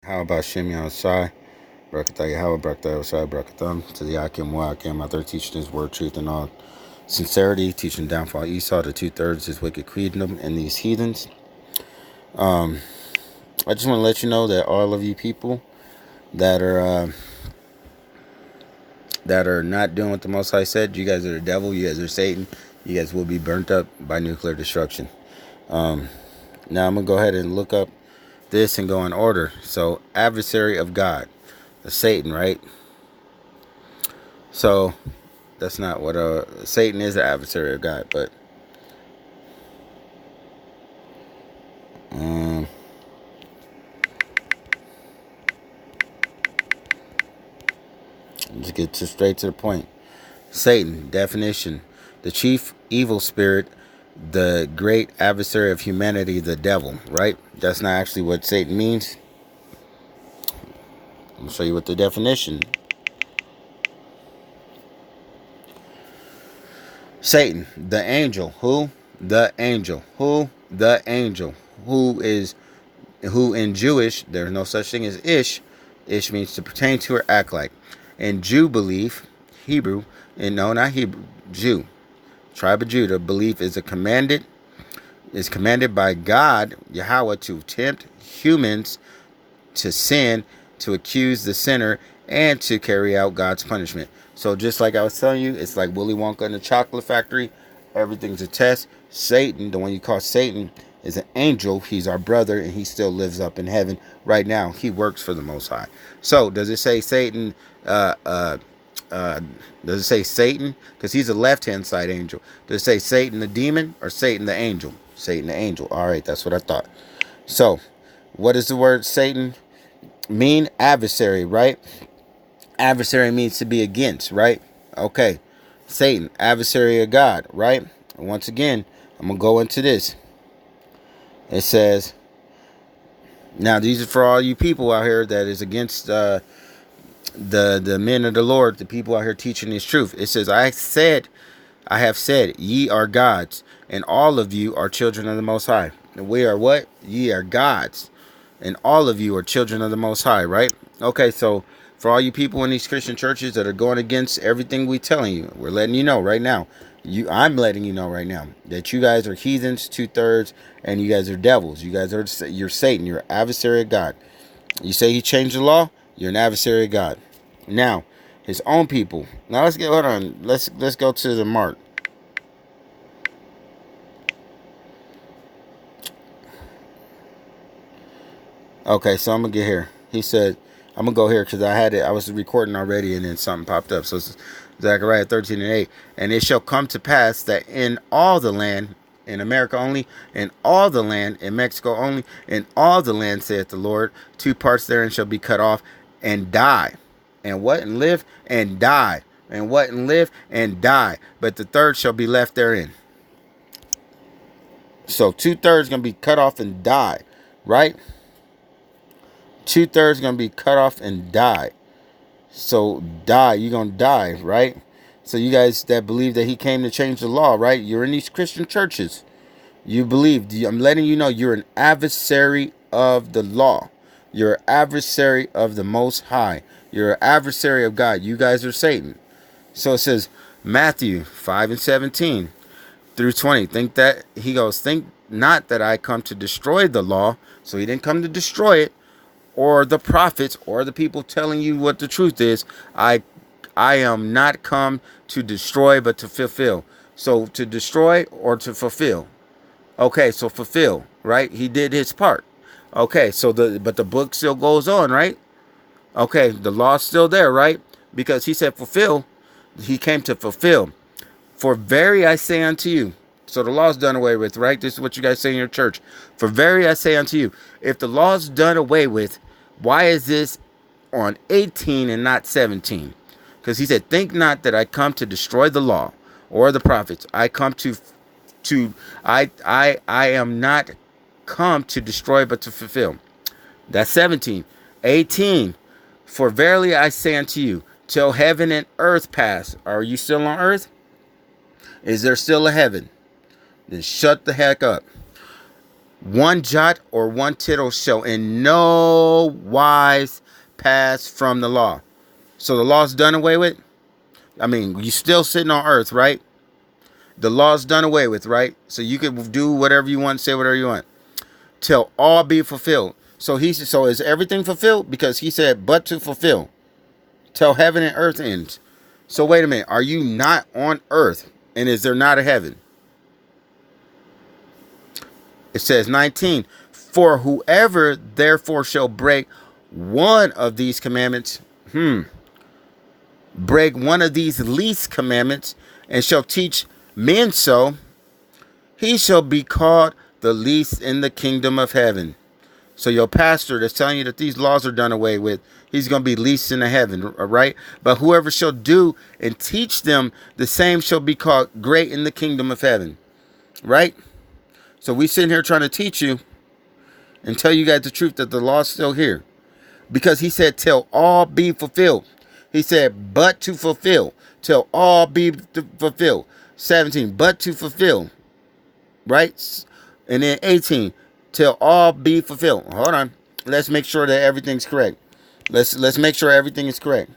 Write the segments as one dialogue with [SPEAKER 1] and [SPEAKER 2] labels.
[SPEAKER 1] How about Shimmy on Shai? Brakatah Yahweh, Brakatah Shai, Brakatham. To the Akim, Wakim, out there teaching his word, truth, and all sincerity, teaching downfall Esau, the 2/3 is wicked queendom, and these heathens. I just want to let you know that all of you people that are not doing what the Most High said, you guys are the devil, you guys are Satan, you guys will be burnt up by nuclear destruction. Now I'm going to go ahead and look up this and go in order. So, adversary of God, the Satan, right? So, that's not what Satan is, the adversary of God, but let's get straight to the point. Satan, definition: the chief evil spirit, the great adversary of humanity, the devil, right? That's not actually what Satan means. I'm going to show you what the definition. Satan, the angel. Who? The angel. Who? The angel. Who in Jewish, there's no such thing as ish. Ish means to pertain to or act like. In Jew belief, Hebrew, and no, not Hebrew, Jew, tribe of Judah, belief is commanded by God, Yahweh, to tempt humans to sin, to accuse the sinner, and to carry out God's punishment. So just like I was telling you, it's like Willy Wonka in the chocolate factory. Everything's a test. Satan, the one you call Satan, is an angel. He's our brother, and he still lives up in heaven right now. He works for the Most High. So does it say Satan? Does it say Satan? Because he's a left-hand side angel. Does it say Satan the demon or Satan the angel? Satan the angel. All right, that's what I thought. So, what does the word Satan mean? Adversary, right? Adversary means to be against, right? Okay. Satan, adversary of God, right? And once again, I'm going to go into this. It says, now these are for all you people out here that is against the men of the Lord, the people out here teaching this truth. It says, I have said, ye are gods, and all of you are children of the Most High. And we are what? Ye are gods, and all of you are children of the Most High, right? Okay, so for all you people in these Christian churches that are going against everything we telling you, we're letting you know right now. I'm letting you know right now that you guys are heathens, 2/3, and you guys are devils. You're Satan. You're an adversary of God. You say he changed the law, you're an adversary of God. Now, his own people. Now hold on. Let's go to the mark. Okay, so I'm gonna get here. He said, I'm gonna go here because I was recording already, and then something popped up. So it's Zechariah 13:8, and it shall come to pass that in all the land, in America only, in all the land, in Mexico only, in all the land, saith the Lord, 2 parts therein shall be cut off and die. And what? And live and die. And what? And live and die. But the third shall be left therein. So 2/3 gonna be cut off and die, right? 2/3 gonna be cut off and die. So die, you're gonna die, right? So you guys that believe that he came to change the law, right? You're in these Christian churches. You believe. I'm letting you know you're an adversary of the law. You're an adversary of the Most High. You're an adversary of God. You guys are Satan. So it says Matthew 5:17 through 20. Think not that I come to destroy the law. So he didn't come to destroy it, or the prophets, or the people telling you what the truth is. I am not come to destroy, but to fulfill. So to destroy or to fulfill. Okay, so fulfill, right? He did his part. Okay, so but the book still goes on, right? Okay, the law's still there, right? Because he said fulfill. He came to fulfill. For very I say unto you. So the law's done away with, right? This is what you guys say in your church. For very I say unto you. If the law's done away with, why is this on 18 and not 17? Because he said, think not that I come to destroy the law or the prophets. I am not come to destroy, but to fulfill. That's 17. 18. For verily I say unto you, till heaven and earth pass. Are you still on earth? Is there still a heaven? Then shut the heck up. One jot or one tittle shall in no wise pass from the law. So the law's done away with. I mean, you still sitting on earth, right? The law's done away with, right? So you can do whatever you want, say whatever you want, till all be fulfilled. So is everything fulfilled? Because he said, but to fulfill, till heaven and earth ends. So wait a minute, are you not on earth? And is there not a heaven? It says 19, for whoever therefore shall break one of these commandments, break one of these least commandments, and shall teach men so, he shall be called the least in the kingdom of heaven. So your pastor that's telling you that these laws are done away with, he's going to be least in the heaven, right? But whoever shall do and teach them, the same shall be called great in the kingdom of heaven, right? So we sitting here trying to teach you and tell you guys the truth that the law's still here. Because he said, till all be fulfilled. He said, but to fulfill. Till all be fulfilled. 17, but to fulfill. Right? And then 18, till all be fulfilled. Hold on. Let's make sure that everything's correct. Let's make sure everything is correct.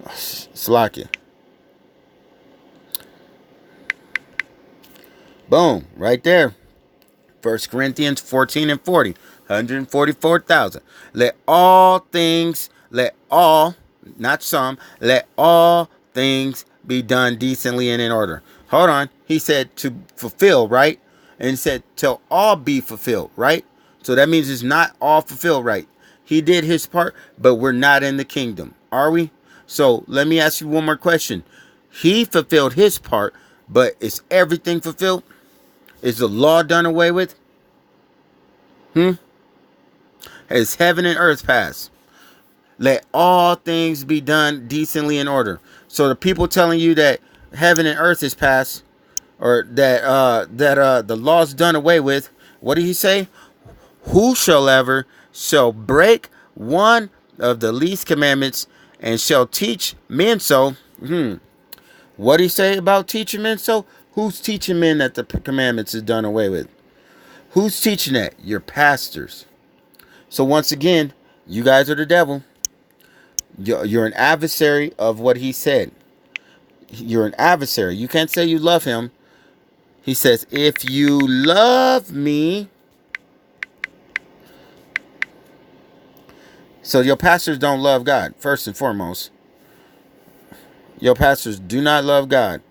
[SPEAKER 1] Slakia. Boom. Right there. 1 Corinthians 14 and 40. 144,000. Let all, not some, let all things be done decently and in order. Hold on. He said to fulfill, right? And he said till all be fulfilled, right? So that means it's not all fulfilled, right? He did his part, but we're not in the kingdom. Are we? So let me ask you one more question. He fulfilled his part, but is everything fulfilled? Is the law done away with? Has heaven and earth passed? Let all things be done decently in order. So the people telling you that heaven and earth is passed, or that the law's done away with, what did he say? Whosoever shall break one of the least commandments and shall teach men so. What did he say about teaching men so? Who's teaching men that the commandments is done away with? Who's teaching that? Your pastors. So once again, you guys are the devil. You're an adversary of what he said. You're an adversary. You can't say you love him. He says, if you love me. So your pastors don't love God, first and foremost. Your pastors do not love God.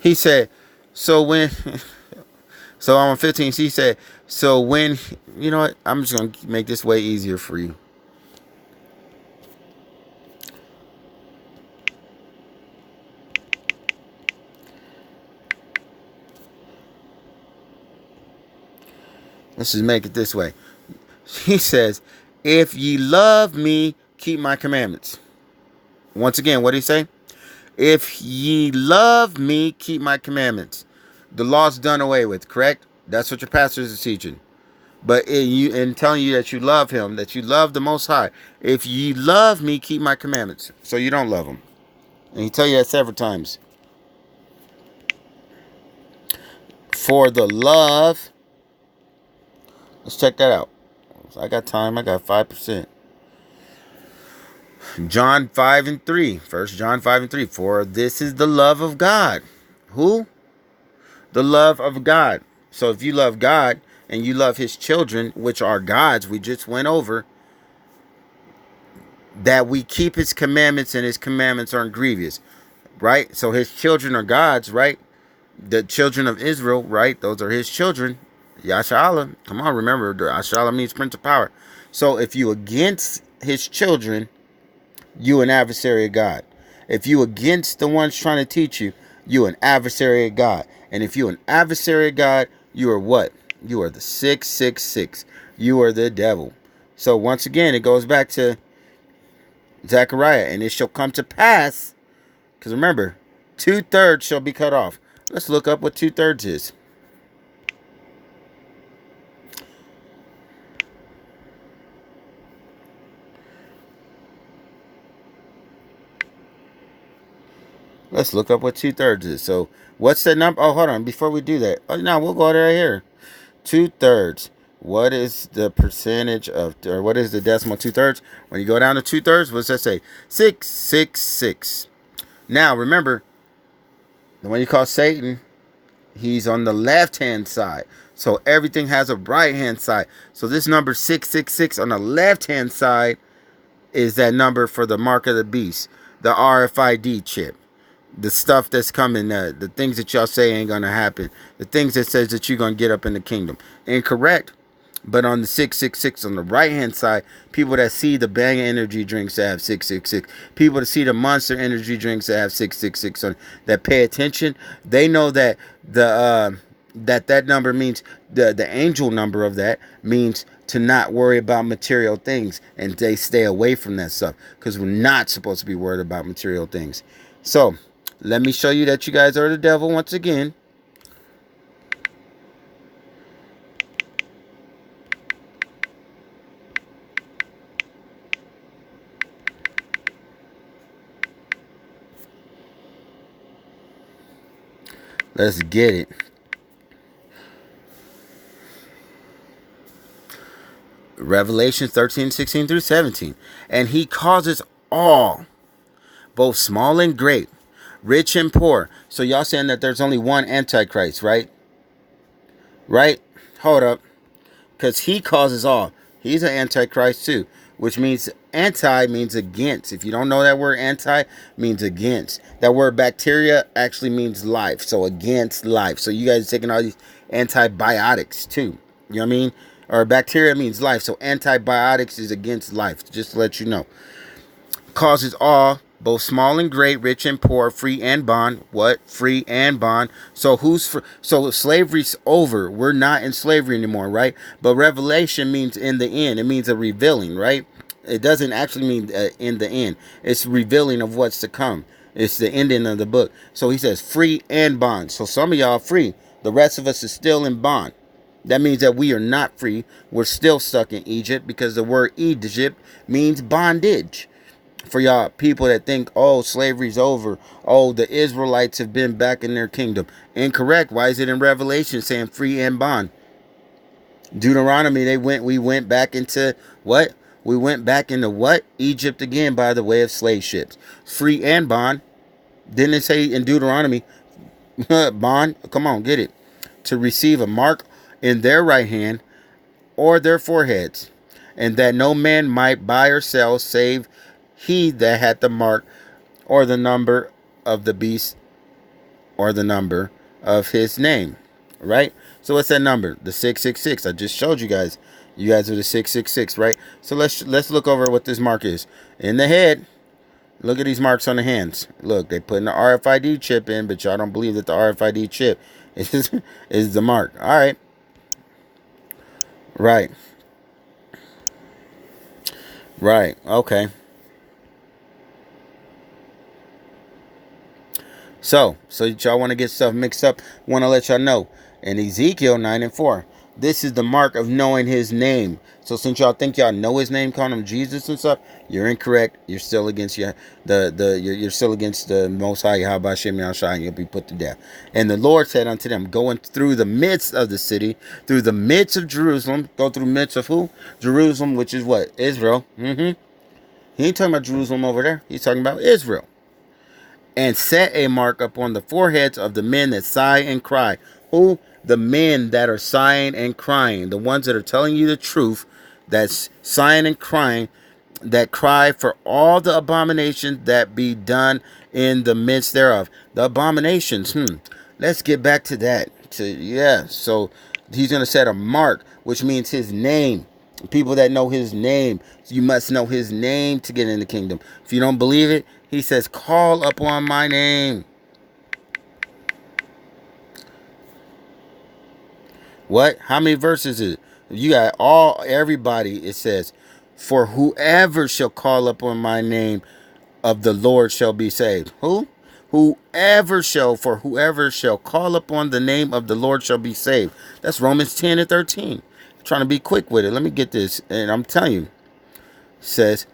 [SPEAKER 1] He said, so when, so on 15, he said, so when, you know what, I'm just going to make this way easier for you. Let's just make it this way. He says, if ye love me, keep my commandments. Once again, what did he say? If ye love me, keep my commandments. The law's done away with, correct? That's what your pastors are teaching. But in telling you that you love him, that you love the Most High. If ye love me, keep my commandments. So you don't love him. And he tell you that several times. For the love. Let's check that out. I got time. I got 5%. John 5 and 3. 1 John 5 and 3. For this is the love of God. Who? The love of God. So if you love God and you love his children, which are God's, we just went over, that we keep his commandments and his commandments aren't grievous, right? So his children are God's, right? The children of Israel, right? Those are his children. Yashala. Come on, remember, Yashala means prince of power. So if you against his children, you an adversary of God. If you against the ones trying to teach you, you an adversary of God. And if you an adversary of God, you are what? You are the 666. You are the devil. So once again, it goes back to Zechariah. And it shall come to pass, because remember, 2/3 shall be cut off. Let's look up what 2/3 is. Let's look up what 2/3 is. So what's the number? Oh, hold on. Before we do that, oh no, we'll go right here. 2/3. What is the percentage of, or what is the decimal 2/3? When you go down to 2/3, what's that say? 666. Now remember, when you call Satan, he's on the left hand side. So everything has a right hand side. So this number 666 on the left hand side is that number for the mark of the beast, the RFID chip, the stuff that's coming, the things that y'all say ain't gonna happen, the things that says that you're gonna get up in the kingdom. Incorrect. But on the 666 on the right hand side, people that see the Bang energy drinks that have 666, people that see the Monster energy drinks that have 666 on, that pay attention, they know that that number means the angel number of that means to not worry about material things, and they stay away from that stuff because we're not supposed to be worried about material things. So let me show you that you guys are the devil once again. Let's get it. Revelation 13, 16 through 17. And he causes all, both small and great, rich and poor. So y'all saying that there's only one Antichrist, right? Right? Hold up. Because he causes all. He's an Antichrist too. Which means anti means against. If you don't know that word, anti means against. That word bacteria actually means life. So against life. So you guys are taking all these antibiotics too. You know what I mean? Or bacteria means life. So antibiotics is against life. Just to let you know. Causes all, both small and great, rich and poor, free and bond. What? Free and bond. So who's for? So slavery's over. We're not in slavery anymore, right? But revelation means in the end. It means a revealing, right? It doesn't actually mean in the end. It's revealing of what's to come. It's the ending of the book. So he says free and bond. So some of y'all are free. The rest of us is still in bond. That means that we are not free. We're still stuck in Egypt because the word Egypt means bondage. For y'all people that think, oh, slavery's over, oh, the Israelites have been back in their kingdom. Incorrect. Why is it in Revelation saying free and bond? Deuteronomy, we went back into what? We went back into what? Egypt again by the way of slave ships. Free and bond. Didn't it say in Deuteronomy, bond? Come on, get it. To receive a mark in their right hand or their foreheads, and that no man might buy or sell save he that had the mark or the number of the beast or the number of his name. Right? So what's that number? The 666. I just showed you guys. You guys are the 666, right? So let's look over what this mark is. In the head, look at these marks on the hands. Look, they putting the RFID chip in, but y'all don't believe that the RFID chip is the mark. All right. Right. Right. Okay. So y'all want to get stuff mixed up, want to let y'all know. In Ezekiel 9 and 4, this is the mark of knowing his name. So since y'all think y'all know his name, calling him Jesus and stuff, you're incorrect. You're still against you're still against the Most High Yahweh Shem Yahshua, and you'll be put to death. And the Lord said unto them, going through the midst of the city, through the midst of Jerusalem, go through the midst of who? Jerusalem, which is what? Israel. He ain't talking about Jerusalem over there. He's talking about Israel. And set a mark upon the foreheads of the men that sigh and cry. Who? The men that are sighing and crying. The ones that are telling you the truth, that's sighing and crying, that cry for all the abominations that be done in the midst thereof. The abominations. Let's get back to that. So he's going to set a mark, which means his name. People that know his name. You must know his name to get in the kingdom. If you don't believe it, he says, call upon my name. What? How many verses is it? You got everybody. It says, for whoever shall call upon my name of the Lord shall be saved. Who? Whoever shall call upon the name of the Lord shall be saved. That's Romans 10 and 13. I'm trying to be quick with it. Let me get this. And I'm telling you. It says,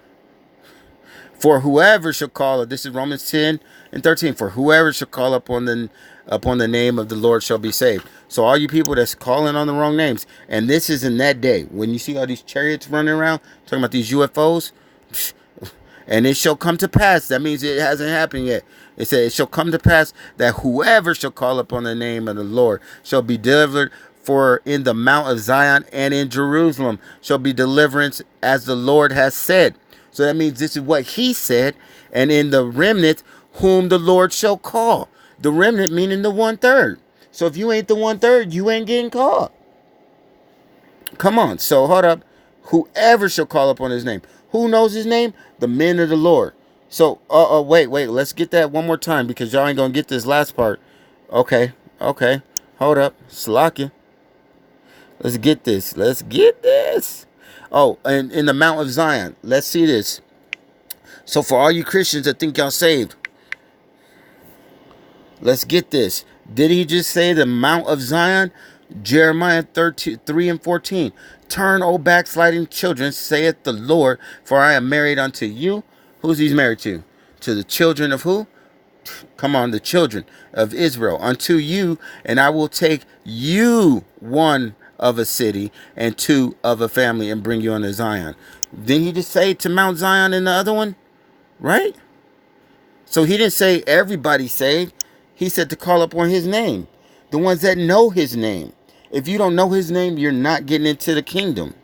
[SPEAKER 1] For whoever shall call, this is Romans 10 and 13. For whoever shall call upon the name of the Lord shall be saved. So all you people that's calling on the wrong names, and this is in that day when you see all these chariots running around talking about these UFOs, and it shall come to pass. That means it hasn't happened yet. It said it shall come to pass that whoever shall call upon the name of the Lord shall be delivered. For in the Mount of Zion and in Jerusalem shall be deliverance, as the Lord has said. So that means this is what he said. And in the remnant whom the Lord shall call. The remnant meaning the 1/3. So if you ain't the 1/3, you ain't getting called. Come on. So hold up. Whoever shall call upon his name. Who knows his name? The men of the Lord. So, wait. Let's get that one more time because y'all ain't going to get this last part. Okay. Hold up. Slakia. Let's get this. Oh, and in the Mount of Zion. Let's see this. So for all you Christians that think y'all saved, let's get this. Did he just say the Mount of Zion? Jeremiah 3 and 14. Turn, O backsliding children, saith the Lord, for I am married unto you. Who's he married to? To the children of who? Come on, the children of Israel. Unto you, and I will take you one of a city and two of a family and bring you unto Zion. Didn't he just say to Mount Zion in the other one? Right? So he didn't say everybody saved. He said to call upon his name. The ones that know his name. If you don't know his name, you're not getting into the kingdom.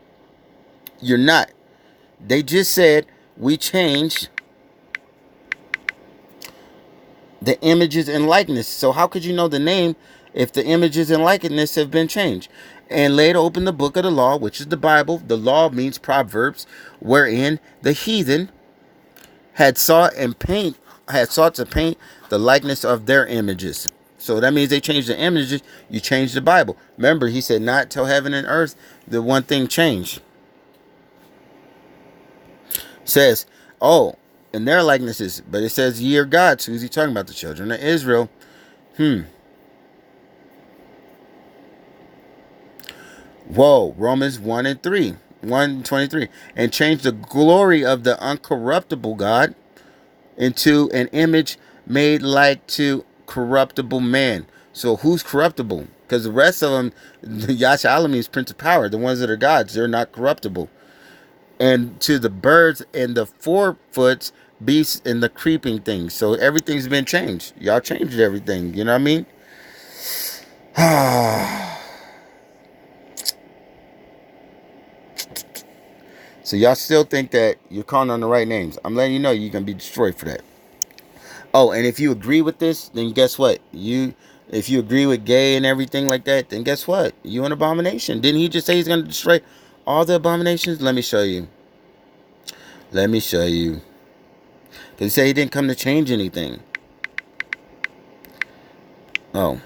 [SPEAKER 1] You're not. They just said we changed the images and likeness. So how could you know the name if the images and likeness have been changed? And laid open the book of the law, which is the Bible. The law means proverbs, wherein the heathen had sought to paint the likeness of their images. So that means they changed the images. You change the Bible. Remember, he said, not till heaven and earth, the one thing changed. Says, oh, in their likenesses, but it says, ye are gods. Who's he talking about? The children of Israel. Whoa, Romans 1 and 3. 1:23. And change the glory of the uncorruptible God into an image made like to corruptible man. So who's corruptible? Because the rest of them, the Yasha Alami is Prince of Power. The ones that are gods, they're not corruptible. And to the birds and the 4-foot beasts and the creeping things. So everything's been changed. Y'all changed everything. You know what I mean? So y'all still think that you're calling on the right names. I'm letting you know you're going to be destroyed for that. Oh, and if you agree with this, then guess what? If you agree with gay and everything like that, then guess what? You an abomination. Didn't he just say he's going to destroy all the abominations? Let me show you. Because he said he didn't come to change anything. Oh.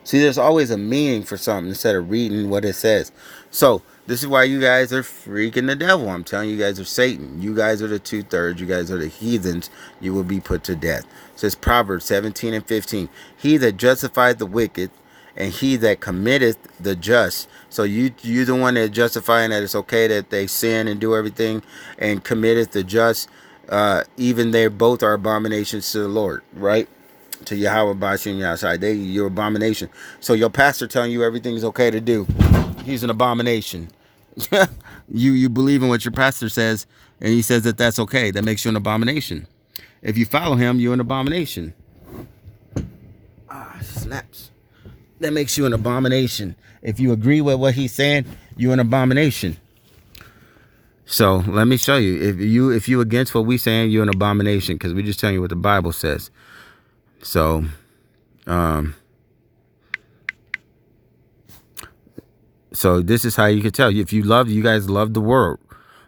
[SPEAKER 1] See, there's always a meaning for something instead of reading what it says. So, this is why you guys are freaking the devil. I'm telling you, guys are Satan. You guys are the 2/3. You guys are the heathens. You will be put to death. It says Proverbs 17 and 15. He that justifieth the wicked, and he that committeth the just. So you the one that justifying that it's okay that they sin and do everything, and committeth the just. Even they both are abominations to the Lord, right? To Yahweh Bashim Yahshai. You're abomination. So your pastor telling you everything's okay to do, he's an abomination. You believe in what your pastor says, and he says that that's okay. That makes you an abomination. If you follow him, you're an abomination. Snaps. That makes you an abomination. If you agree with what he's saying, you're an abomination. So let me show you. If you against what we saying, you're an abomination, because we just telling you what the Bible says. So, so this is how you can tell. If you guys love the world.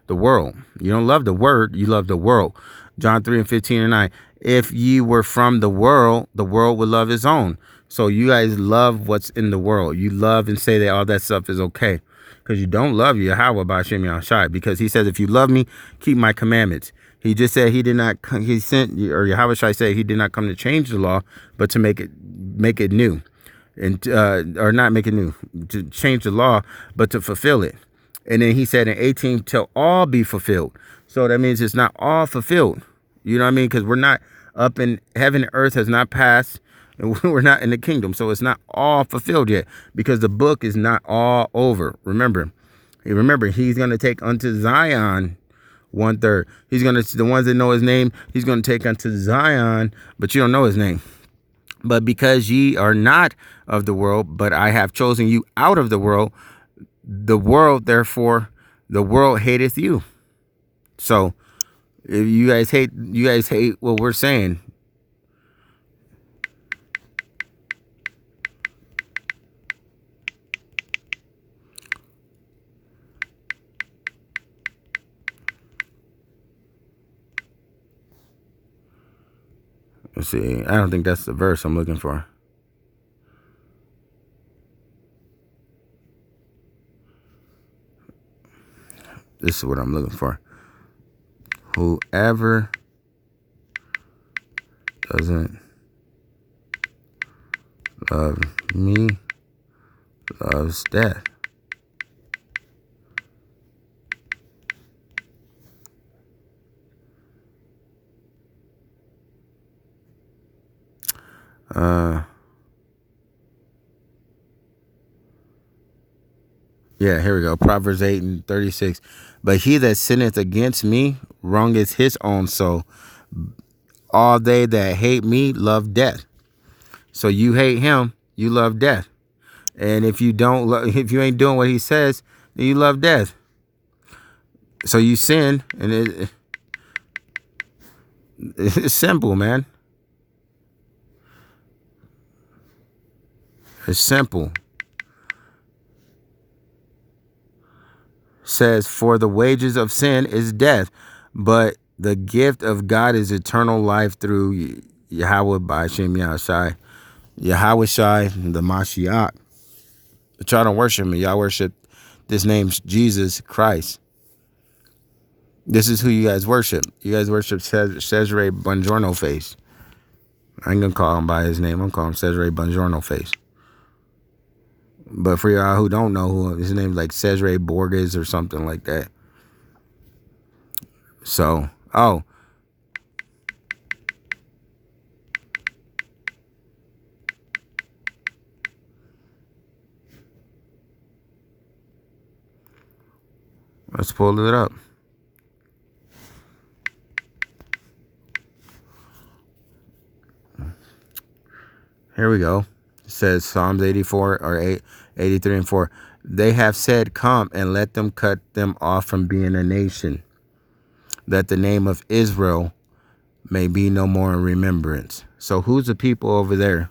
[SPEAKER 1] You don't love the word, you love the world. John 3 and 15 and 9. If ye were from the world would love his own. So you guys love what's in the world. You love and say that all that stuff is okay. Because you don't love Yahweh B'Shem Yahushai. Because he says, if you love me, keep my commandments. He just said he did not, he sent, or Yahweh Shai said he did not come to change the law, but to make it new. and or not make it new, to change the law, but to fulfill it. And then he said in 18, till all be fulfilled. So that means it's not all fulfilled. You know what I mean? Because we're not up in heaven and earth has not passed, and we're not in the kingdom. So it's not all fulfilled yet, because the book is not all over. Remember, he's going to take unto Zion 1/3. He's going to, the ones that know his name, he's going to take unto Zion, but you don't know his name. But because ye are not of the world, but I have chosen you out of the world, therefore, the world hateth you. So if you guys hate what we're saying. Let's see. I don't think that's the verse I'm looking for. This is what I'm looking for. Whoever doesn't love me loves death. Yeah, here we go. Proverbs 8:36. But he that sinneth against me wrongeth his own soul. All they that hate me love death. So you hate him, you love death. And if you if you ain't doing what he says, then you love death. So you sin, and it's simple, man. It's simple. Says, for the wages of sin is death, but the gift of God is eternal life through Yahweh B'Shem Yahushai. Yahweh Shai, the Mashiach. But y'all don't worship me. Y'all worship this name's Jesus Christ. This is who you guys worship. You guys worship Cesare Buongiorno Face. I ain't gonna call him by his name. I'm calling him Cesare Buongiorno Face. But for y'all who don't know, who his name's like Cesare Borges or something like that. So, let's pull it up. Here we go. It says Psalms 84 or 83 and 4. They have said, come and let them cut them off from being a nation, that the name of Israel may be no more in remembrance. So who's the people over there?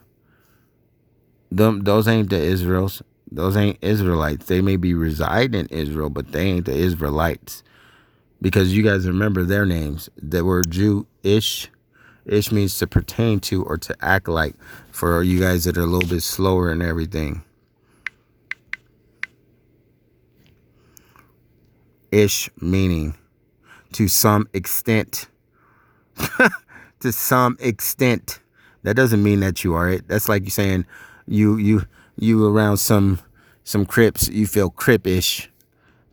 [SPEAKER 1] Those ain't the Israels. Those ain't Israelites. They may be reside in Israel, but they ain't the Israelites. Because you guys remember their names. The word Jew-ish. Ish means to pertain to or to act like, for you guys that are a little bit slower and everything. Ish meaning to some extent. To some extent. That doesn't mean that you are it. That's like you saying you around some Crips, you feel Crip-ish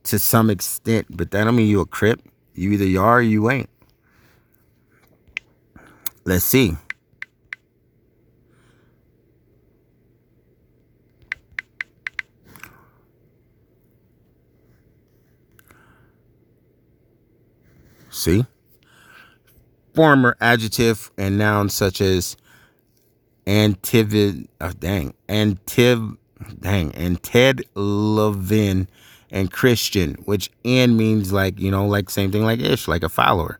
[SPEAKER 1] to some extent, but that don't mean you a Crip. You either you are or you ain't. Let's see. See? Former adjective and nouns such as antediluvian and Christian, which and means like, like same thing like ish, like a follower.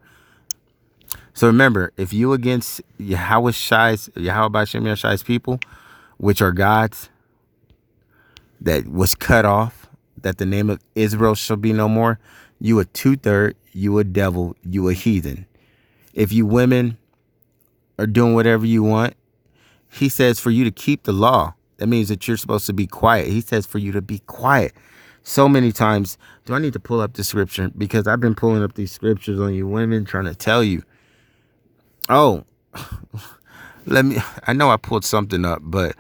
[SPEAKER 1] So remember, if you against Yahweh B'Shem Yahushai's people, which are God's, that was cut off, that the name of Israel shall be no more, you a 2/3, you a devil, you a heathen. If you women are doing whatever you want, he says for you to keep the law. That means that you're supposed to be quiet. He says for you to be quiet. So many times, do I need to pull up the scripture? Because I've been pulling up these scriptures on you women, trying to tell you. Oh, I know I pulled something up, but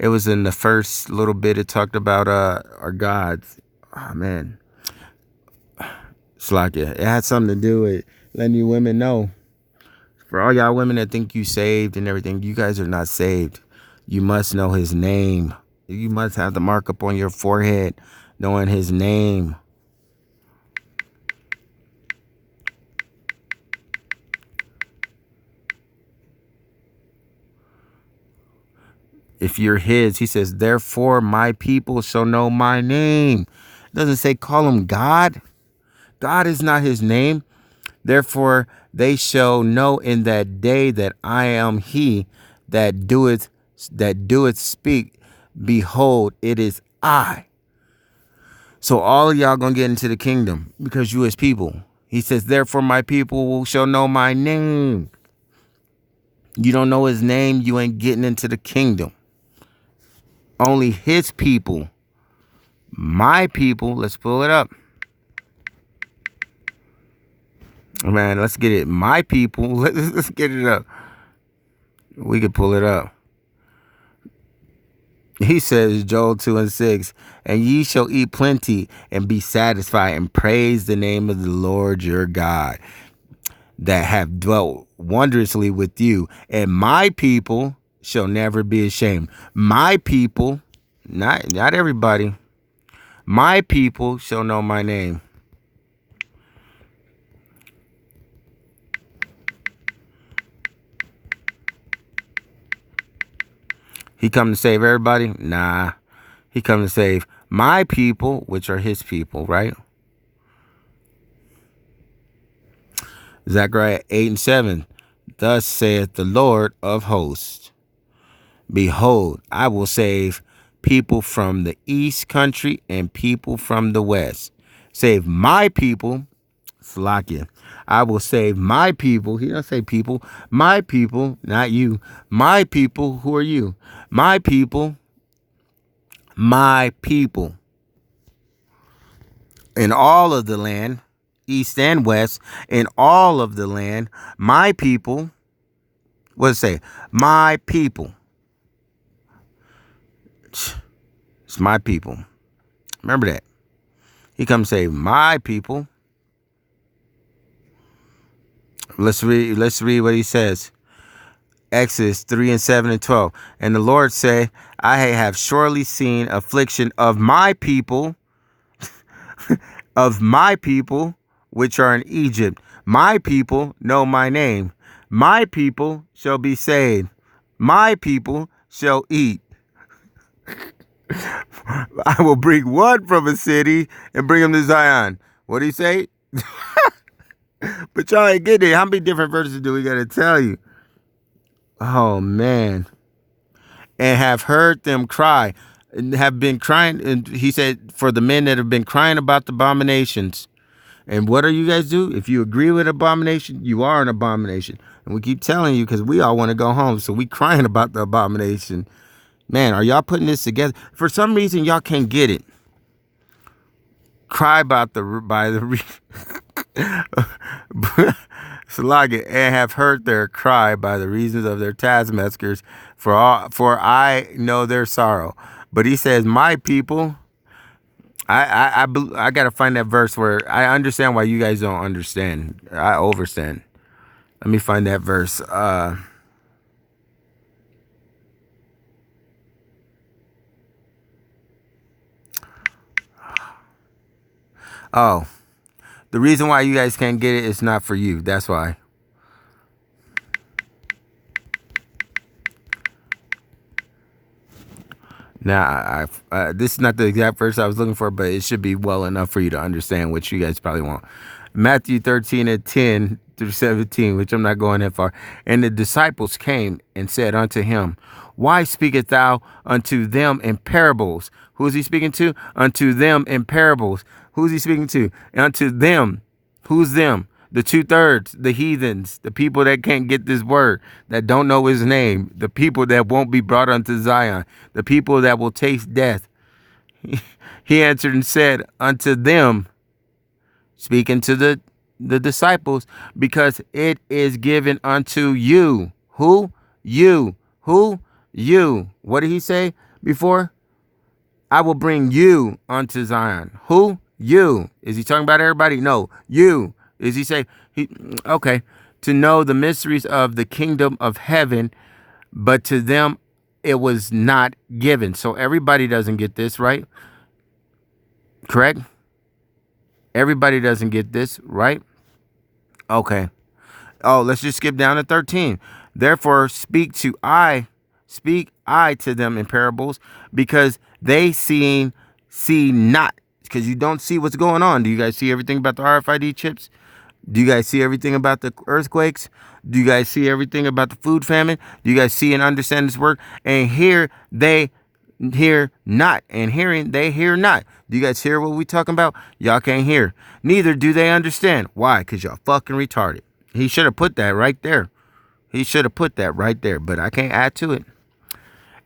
[SPEAKER 1] It was in the first little bit. It talked about our gods. Oh man, it's like it had something to do with letting you women know. For all y'all women that think you saved and everything, you guys are not saved. You must know his name. You must have the mark up on your forehead, knowing his name. If you're his, he says, therefore my people shall know my name. It doesn't say call him God. God is not his name. Therefore they shall know in that day that I am he that doeth speak. Behold, it is I. So all of y'all gonna get into the kingdom because you his people. He says, therefore my people shall know my name. You don't know his name, you ain't getting into the kingdom. Only his people, my people, let's pull it up. Man, let's get it. My people, let's get it up. We could pull it up. He says, Joel 2:6, and ye shall eat plenty and be satisfied and praise the name of the Lord your God that have dwelt wondrously with you. And my people shall never be ashamed. My people, not everybody, my people shall know my name. He come to save everybody? Nah. He come to save my people, which are his people, right? Zechariah 8:7. Thus saith the Lord of hosts, behold, I will save people from the east country and people from the west. Save my people, Slakia. I will save my people. He doesn't say people. My people, not you. My people, who are you? My people. My people. In all of the land, east and west, in all of the land, my people. What does it say? My people. It's my people. Remember that. He comes say, my people. Let's read what he says. Exodus 3:7-12. And the Lord said, I have surely seen affliction of my people, which are in Egypt. My people know my name. My people shall be saved. My people shall eat. I will bring one from a city and bring him to Zion. What do you say? But y'all ain't getting it. How many different verses do we got to tell you? Oh, man. And have heard them cry and have been crying. And he said, for the men that have been crying about the abominations. And what do you guys do? If you agree with abomination, you are an abomination. And we keep telling you because we all want to go home. So we crying about the abomination. Man, are y'all putting this together? For some reason, y'all can't get it. Cry by the Salaga, and have heard their cry by the reasons of their taskmasters, for I know their sorrow. But he says, my people, I gotta find that verse where I understand why you guys don't understand. I overstand. Let me find that verse. Oh, the reason why you guys can't get it is not for you. That's why. Now, this is not the exact verse I was looking for, but it should be well enough for you to understand what you guys probably want. Matthew 13:10-17, which I'm not going that far. And the disciples came and said unto him, why speakest thou unto them in parables? Who is he speaking to? Unto them in parables. Who's he speaking to? Unto them. Who's them? The 2/3, the heathens, the people that can't get this word, that don't know his name, the people that won't be brought unto Zion, the people that will taste death. He answered and said unto them, speaking to the disciples, because it is given unto you. Who? You. Who? You. What did he say? before? I will bring you unto Zion. Who? You. Is he talking about everybody? No. You. Is he saying he okay. To know the mysteries of the kingdom of heaven, but to them it was not given. So everybody doesn't get this, right? Correct? Everybody doesn't get this, right? Okay. Oh, let's just skip down to 13. Therefore, speak I to them in parables, because they see not. Because you don't see what's going on. Do you guys see everything about the RFID chips? Do you guys see everything about the earthquakes? Do you guys see everything about the food famine? Do you guys see and understand this work? And here they hear not, and hearing they hear not. Do you guys hear what we talking about? Y'all can't hear. Neither do they understand. Why? Because y'all fucking retarded. He should have put that right there. He should have put that right there, but I can't add to it.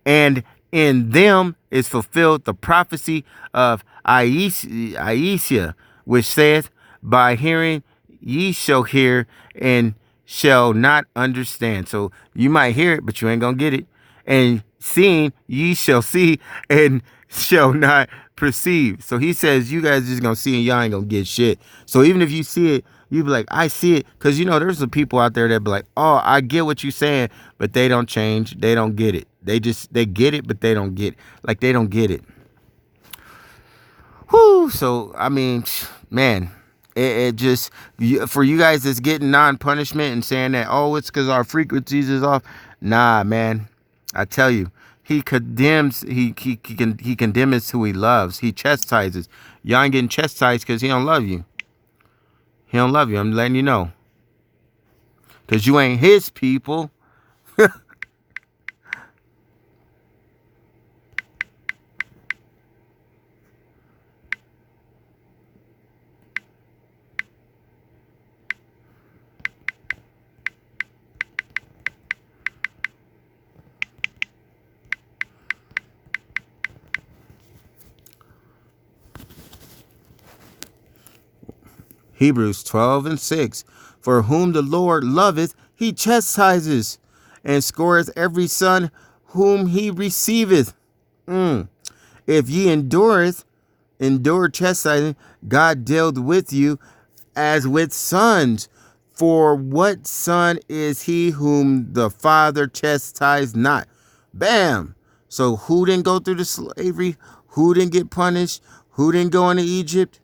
[SPEAKER 1] And in them is fulfilled the prophecy of Isaiah, which saith, by hearing ye shall hear and shall not understand. So you might hear it, but you ain't gonna get it. And seeing ye shall see and shall not perceive. So he says you guys just gonna see and y'all ain't gonna get shit. So even if you see it, you be like, I see it. Because, you know, there's some people out there that be like, oh, I get what you're saying, but they don't change. They don't get it. They get it, but they don't get it. Like, they don't get it. Whoo. So, I mean, man, it just, for you guys that's getting non-punishment and saying that, oh, it's because our frequencies is off. Nah, man. I tell you, he condemns, he condemns who he loves. He chastises. Y'all ain't getting chastised because he don't love you. He don't love you. I'm letting you know. Because you ain't his people. Hebrews 12:6. For whom the Lord loveth, he chastises, and scourgeth every son whom he receiveth. If ye endure chastising, God dealt with you as with sons. For what son is he whom the father chastised not? Bam. So who didn't go through the slavery? Who didn't get punished? Who didn't go into Egypt?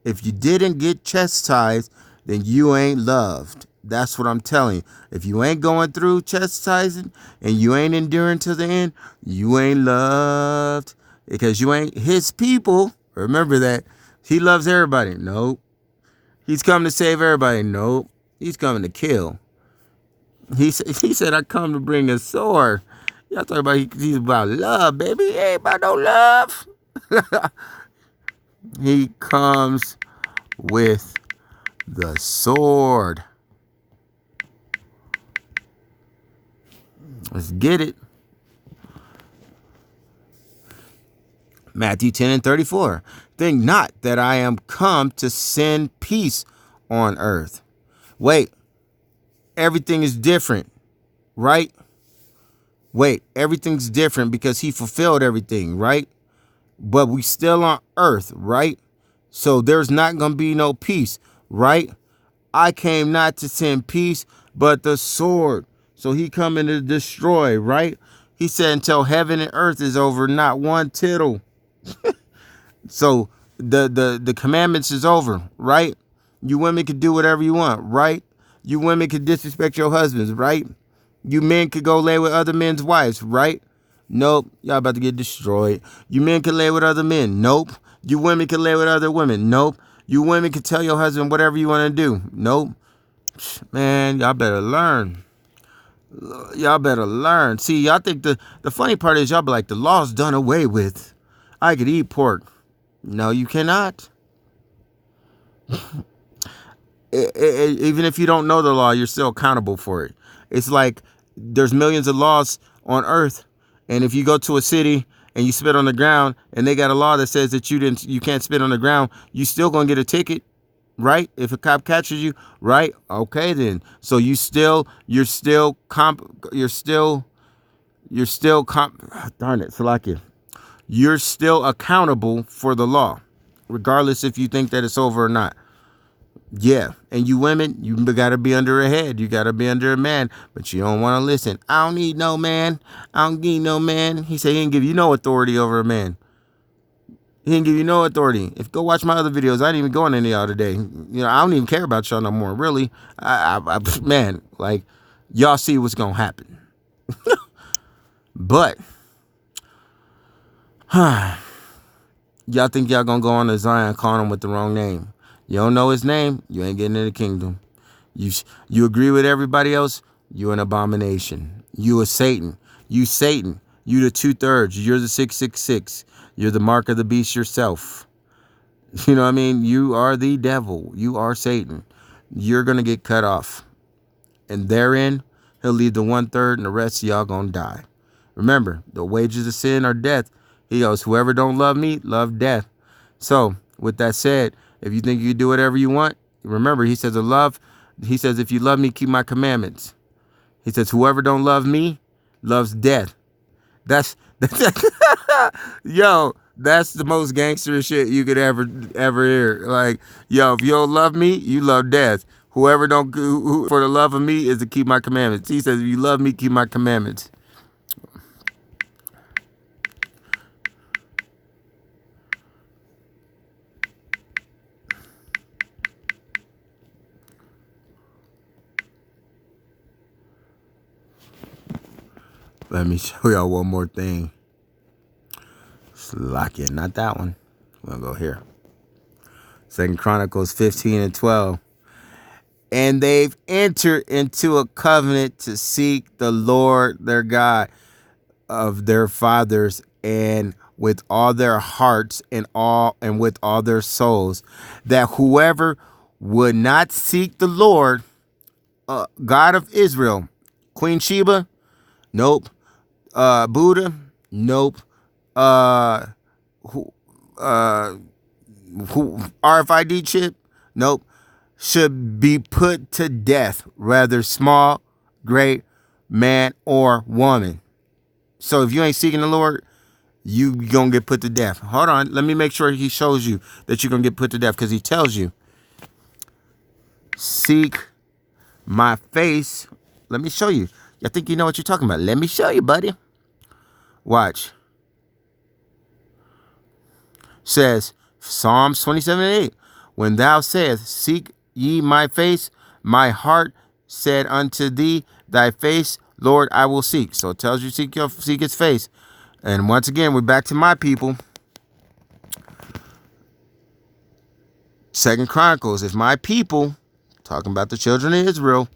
[SPEAKER 1] If you didn't get chastised, then you ain't loved. That's what I'm telling you. If you ain't going through chastising and you ain't enduring to the end, you ain't loved, because you ain't his people. Remember that. He loves everybody. Nope. He's coming to save everybody. Nope. He's coming to kill. He said, I come to bring a sword. Y'all talking about he's about love, baby. He ain't about no love. He comes with the sword. Let's get it. Matthew 10:34. Think not that I am come to send peace on earth. Wait, everything is different, right? Wait, everything's different because he fulfilled everything, right? But we still on earth, right? So there's not going to be no peace, right? I came not to send peace, but the sword. So he coming to destroy, right? He said until heaven and earth is over, not one tittle. So the commandments is over, right? You women could do whatever you want, right? You women could disrespect your husbands, right? You men could go lay with other men's wives, right? Nope. Y'all about to get destroyed. You men can lay with other men. Nope. You women can lay with other women. Nope. You women can tell your husband whatever you want to do. Nope. Man, y'all better learn. Y'all better learn. See, y'all think the funny part is y'all be like, the law's done away with. I could eat pork. No, you cannot. Even if you don't know the law, you're still accountable for it. It's like there's millions of laws on earth, and if you go to a city and you spit on the ground and they got a law that says that you can't spit on the ground, you still gonna get a ticket, right? If a cop catches you, right? Okay, then. So you're still You're still, darn it, Salakia. You're still accountable for the law, regardless if you think that it's over or not. Yeah, and you women, you got to be under a head. You got to be under a man, but you don't want to listen. I don't need no man. I don't need no man. He said he didn't give you no authority over a man. He didn't give you no authority. If go watch my other videos, I didn't even go on any of y'all today. I don't even care about y'all no more. Really, man, like y'all see what's gonna happen. But y'all think y'all gonna go on to Zion calling him with the wrong name. You don't know his name, you ain't getting in the kingdom. You agree with everybody else, you an abomination. You a Satan. You Satan. You the 2/3. You're the 666. You're the mark of the beast yourself. You know what I mean? You are the devil. You are Satan. You're gonna get cut off. And therein, he'll leave the 1/3 and the rest of y'all gonna die. Remember, the wages of sin are death. He goes, whoever don't love me, love death. So, with that said, if you think you can do whatever you want, remember, he says, if you love me, keep my commandments. He says, whoever don't love me, loves death. That's yo, that's the most gangster shit you could ever hear. Like, yo, if you don't love me, you love death. Whoever don't for the love of me is to keep my commandments. He says, if you love me, keep my commandments. Let me show y'all one more thing. Lock it, not that one. We'll go here. 2 Chronicles 15:12. And they've entered into a covenant to seek the Lord their God of their fathers, and with all their hearts and with all their souls, that whoever would not seek the Lord, God of Israel, Queen Sheba, nope. Buddha, nope. Uh, who, RFID chip, nope. Should be put to death, whether small, great, man, or woman. So if you ain't seeking the Lord, you gonna get put to death. Hold on, let me make sure he shows you that you're gonna get put to death, because he tells you, seek my face. Let me show you. I think you know what you're talking about. Let me show you, buddy. Watch. Says Psalms 27:8. When thou sayest, seek ye my face, my heart said unto thee, thy face, Lord, I will seek. So it tells you seek his face. And once again, we're back to my people. 2 Chronicles, if my people, talking about the children of Israel,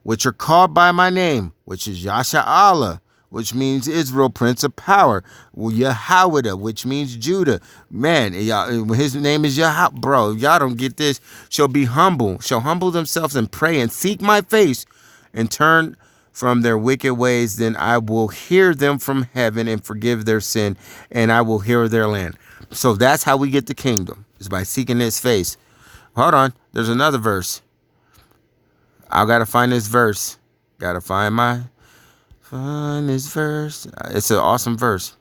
[SPEAKER 1] which are called by my name, which is Yasha Allah, which means Israel, Prince of Power, Yahweh, which means Judah. Man, his name is Yahweh. Bro, y'all don't get this. Shall humble themselves and pray and seek my face and turn from their wicked ways, then I will hear them from heaven and forgive their sin, and I will heal their land. So that's how we get the kingdom, is by seeking his face. Hold on, there's another verse. I gotta find this verse. Gotta find this verse. It's an awesome verse.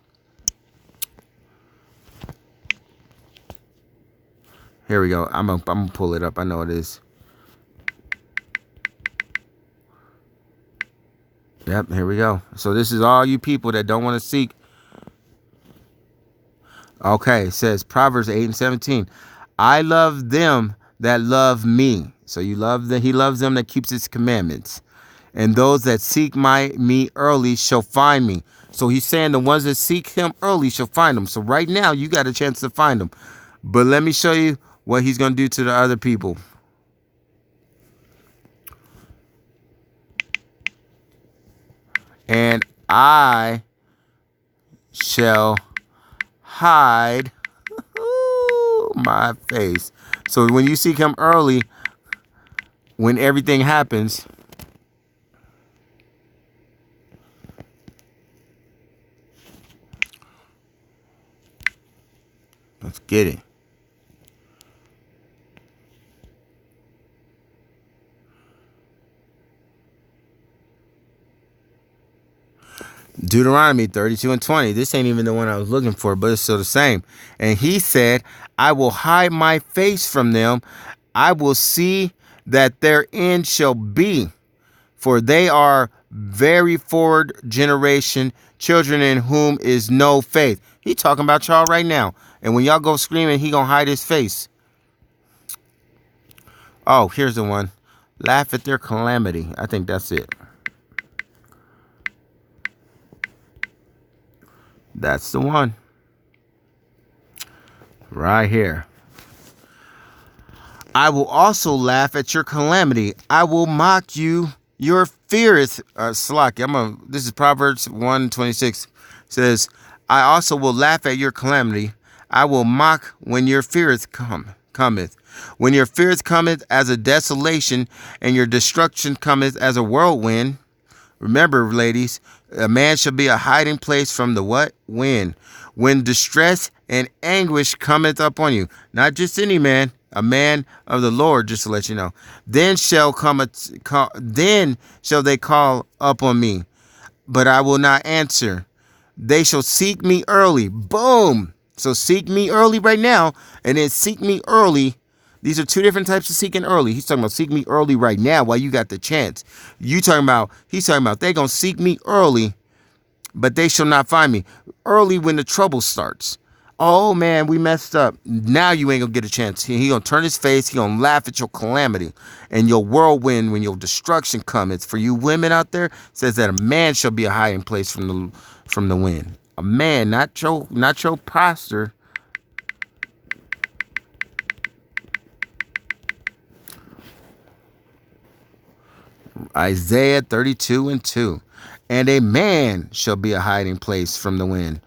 [SPEAKER 1] Here we go. I'm gonna pull it up. I know it is. Yep, here we go. So this is all you people that don't want to seek. Okay, it says Proverbs 8:17. I love them that love me. So he loves them that keeps his commandments. And those that seek me early shall find me. So he's saying the ones that seek him early shall find him. So right now you got a chance to find him. But let me show you what he's going to do to the other people. And I shall hide my face. So when you seek him early, when everything happens, let's get it. Deuteronomy 32 and 20. This ain't even the one I was looking for, but it's still the same. And he said, I will hide my face from them. I will see that their end shall be. For they are very forward generation, children in whom is no faith. He talking about y'all right now. And when y'all go screaming, he gonna hide his face. Oh, here's the one. Laugh at their calamity. I think that's it. That's the one. Right here. I will also laugh at your calamity. I will mock you. Your feareth slack. This is Proverbs 1:26. Says, I also will laugh at your calamity. I will mock when your feareth cometh. When your feareth cometh as a desolation, and your destruction cometh as a whirlwind. Remember, ladies, a man shall be a hiding place from the what? Wind. When distress and anguish cometh upon you. Not just any man, a man of the Lord, just to let you know. Then shall then shall they call upon me, but I will not answer. They shall seek me early. Boom. So seek me early right now, and then seek me early. These are two different types of seeking early. He's talking about seek me early right now while you got the chance. He's talking about they're going to seek me early, but they shall not find me. Early when the trouble starts. Oh, man, we messed up. Now you ain't going to get a chance. He going to turn his face. He going to laugh at your calamity and your whirlwind when your destruction comes. For you women out there, it says that a man shall be a hiding place from the wind. A man, not your pastor. Isaiah 32 and 2. And a man shall be a hiding place from the wind.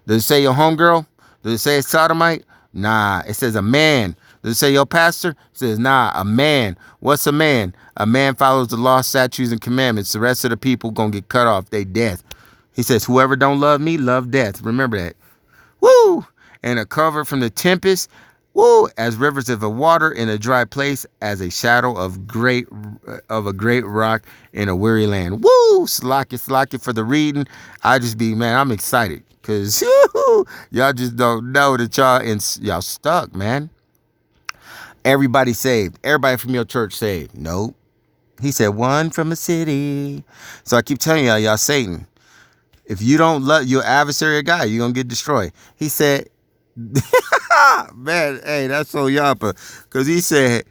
[SPEAKER 1] Does it say your homegirl? Does it say a sodomite? Nah, it says a man. Does it say your pastor? It says, nah, a man. What's a man? A man follows the law, statutes, and commandments. The rest of the people gonna get cut off. They death. He says, whoever don't love me, love death. Remember that. Woo! And a cover from the tempest. Woo! As rivers of water in a dry place, as a shadow of a great rock in a weary land. Woo! Slack it for the reading. I'm excited because y'all just don't know that y'all stuck, man. Everybody saved. Everybody from your church saved. Nope. He said one from a city. So I keep telling y'all Satan. If you don't love your adversary guy, you're going to get destroyed. He said, man, hey, that's so yappa. Because he said,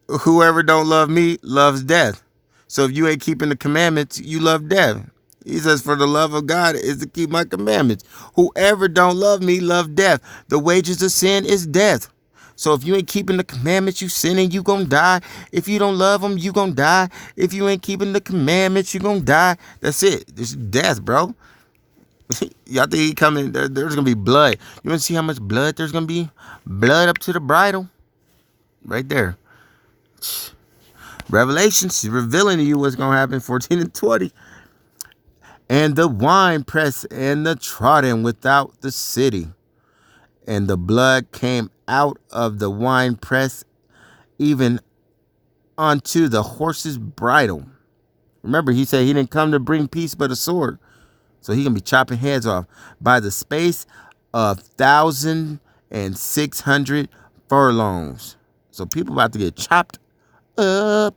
[SPEAKER 1] whoever don't love me loves death. So if you ain't keeping the commandments, you love death. He says, for the love of God is to keep my commandments. Whoever don't love me love death. The wages of sin is death. So if you ain't keeping the commandments, you sinning, you gonna die. If you don't love them, you gonna die. If you ain't keeping the commandments, you gonna die. That's it. It's death, bro. Y'all think he coming? There's gonna be blood. You wanna see how much blood there's gonna be? Blood up to the bridle. Right there. Revelations revealing to you what's gonna happen. 14 and 20. And the wine press and the trodden without the city. And the blood came out of the wine press even onto the horse's bridle. Remember, he said he didn't come to bring peace but a sword. So he gonna be chopping heads off by the space of 1,600 furlongs. So people about to get chopped up.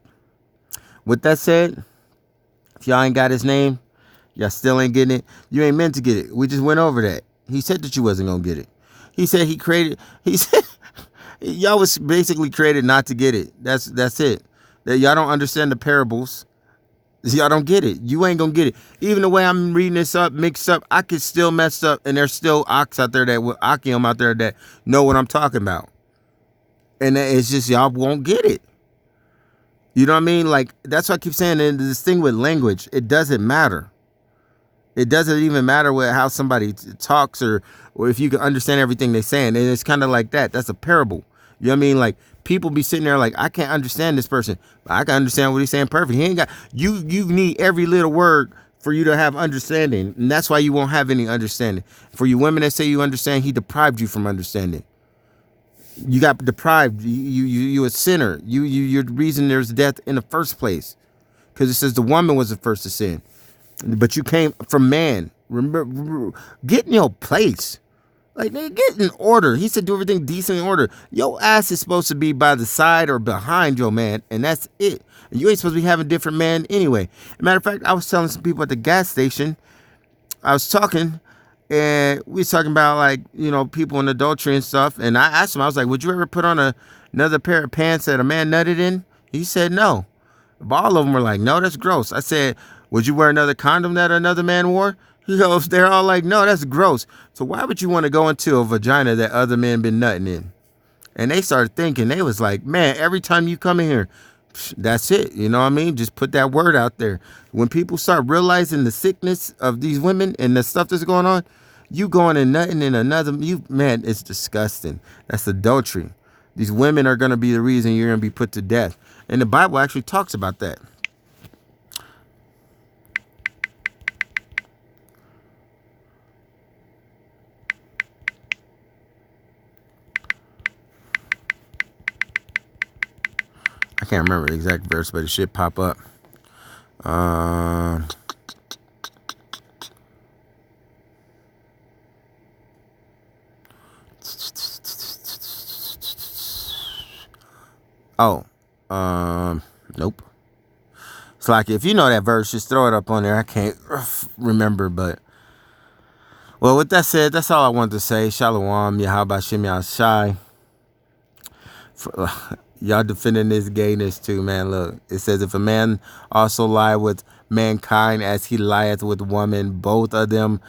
[SPEAKER 1] With that said, if y'all ain't got his name, y'all still ain't getting it. You ain't meant to get it. We just went over that. He said that you wasn't gonna get it. He said he said y'all was basically created not to get it. That's it. That y'all don't understand the parables. Y'all don't get it. You ain't gonna get it. Even the way I'm reading this up, mixed up, I could still mess up, and there's still ox out there Akim out there that know what I'm talking about. And it's just y'all won't get it. You know what I mean? Like, that's why I keep saying this thing with language. It doesn't matter. It doesn't even matter how somebody talks or if you can understand everything they're saying. And it's kind of like that. That's a parable. You know what I mean? Like, people be sitting there like, I can't understand this person, but I can understand what he's saying perfect. He ain't got you need every little word for you to have understanding. And that's why you won't have any understanding. For you women that say you understand, he deprived you from understanding. You got deprived. You a sinner. You're the reason there's death in the first place. Because it says the woman was the first to sin. But you came from man. Remember, get in your place. Like, nigga, get in order. He said do everything decent in order. Your ass is supposed to be by the side or behind your man, and that's it. And you ain't supposed to be having different man anyway. As a matter of fact, I was telling some people at the gas station, I was talking, and we was talking about, like, people in adultery and stuff. And I asked him, I was like, would you ever put on another pair of pants that a man nutted in? He said no. But all of them were like, no, that's gross. I said, would you wear another condom that another man wore? He goes, they're all like, no, that's gross. So why would you want to go into a vagina that other men been nutting in? And they started thinking, they was like, man, every time you come in here, that's it. You know what I mean? Just put that word out there. When people start realizing the sickness of these women and the stuff that's going on, you going and nutting in another, man, it's disgusting. That's adultery. These women are going to be the reason you're going to be put to death. And the Bible actually talks about that. I can't remember the exact verse, but it should pop up. Nope. It's like, if you know that verse, just throw it up on there. I can't remember, but well, with that said, that's all I wanted to say. Shalom, Yahweh Shem Yahshai. Y'all defending this gayness too, man. Look, it says, if a man also lie with mankind as he lieth with woman, both of them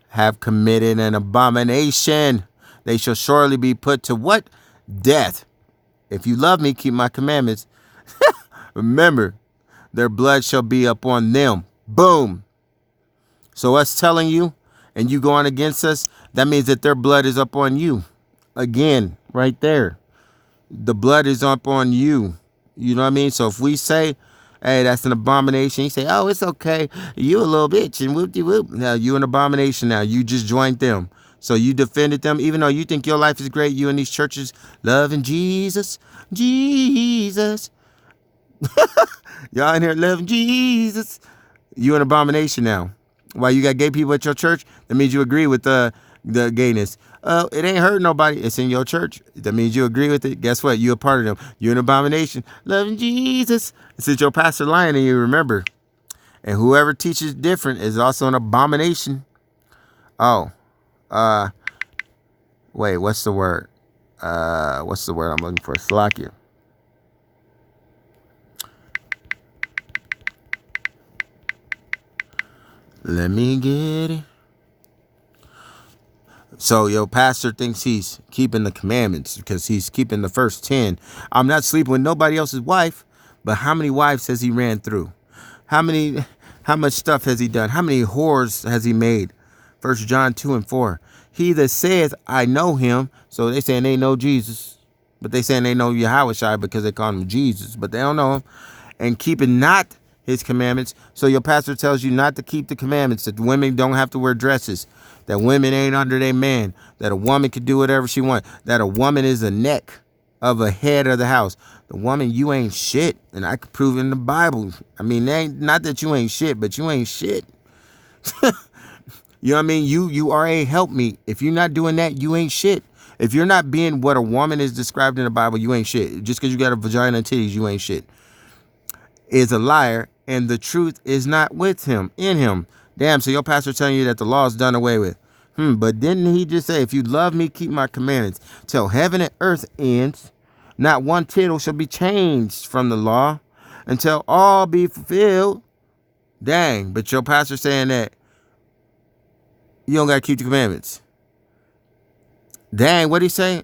[SPEAKER 1] have committed an abomination. They shall surely be put to what? Death. If you love me, keep my commandments. Remember, their blood shall be upon them. Boom. So us telling you and you going against us, that means that their blood is up on you. Again, right there. The blood is up on you. You know what I mean? So if we say, hey, that's an abomination, you say, oh, it's okay. You a little bitch and whoop-de-whoop. Now you an abomination now. You just joined them. So you defended them, even though you think your life is great. You in these churches loving Jesus. Jesus. Y'all in here loving Jesus. You an abomination now. Why you got gay people at your church? That means you agree with the gayness. It ain't hurt nobody. It's in your church. That means you agree with it. Guess what? You a part of them. You're an abomination. Loving Jesus. Since your pastor lying and you remember. And whoever teaches different is also an abomination. Oh. Wait, what's the word? What's the word I'm looking for? Slakia. Let me get it. So your pastor thinks he's keeping the commandments because he's keeping the first 10. I'm not sleeping with nobody else's wife, but how many wives has he ran through? How much stuff has he done? How many whores has he made? 1 John 2 and 4. He that saith, I know him. So they saying they know Jesus, but they saying they know Yahweh because they call him Jesus, but they don't know him. And keeping not his commandments. So your pastor tells you not to keep the commandments, that women don't have to wear dresses, that women ain't under their man, that a woman can do whatever she wants, that a woman is the neck of a head of the house. The woman, you ain't shit. And I could prove it in the Bible. I mean, not that you ain't shit, but you ain't shit. You know what I mean? You are a helpmeet. If you're not doing that, you ain't shit. If you're not being what a woman is described in the Bible, you ain't shit. Just because you got a vagina and titties, you ain't shit. Is a liar, and the truth is not with him, in him. Damn, so your pastor telling you that the law is done away with. But didn't he just say, if you love me, keep my commandments, till heaven and earth ends, not one tittle shall be changed from the law until all be fulfilled. Dang, but your pastor saying that you don't got to keep the commandments. Dang, what'd he say?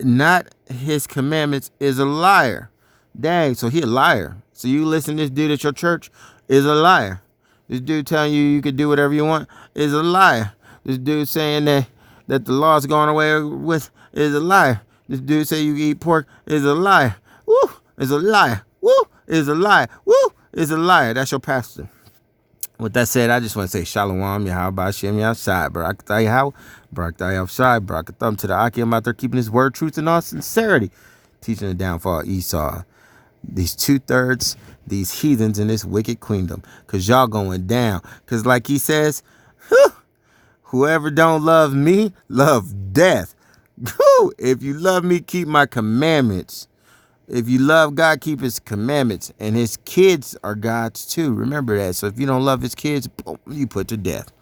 [SPEAKER 1] Not his commandments is a liar. Dang, so he a liar. So you listen to this dude at your church is a liar. This dude telling you could do whatever you want is a liar. This dude saying that the law is going away with is a liar. This dude say you can eat pork is a liar. Woo, is a liar. Woo, is a liar. Woo, is a liar. That's your pastor. With that said, I just want to say Shalom, Yahweh Shem Yahshai, Barakatah Yahweh, Barakatah Yahshai, Barakatah to the Aki. I'm out there keeping his word, truth, and all sincerity, teaching the downfall of Esau. these 2/3, these heathens in this wicked kingdom, because y'all going down. Because like he says, whoever don't love me, love death. If you love me, keep my commandments. If you love God, keep his commandments. And his kids are God's too. Remember that. So if you don't love his kids, boom, you put to death.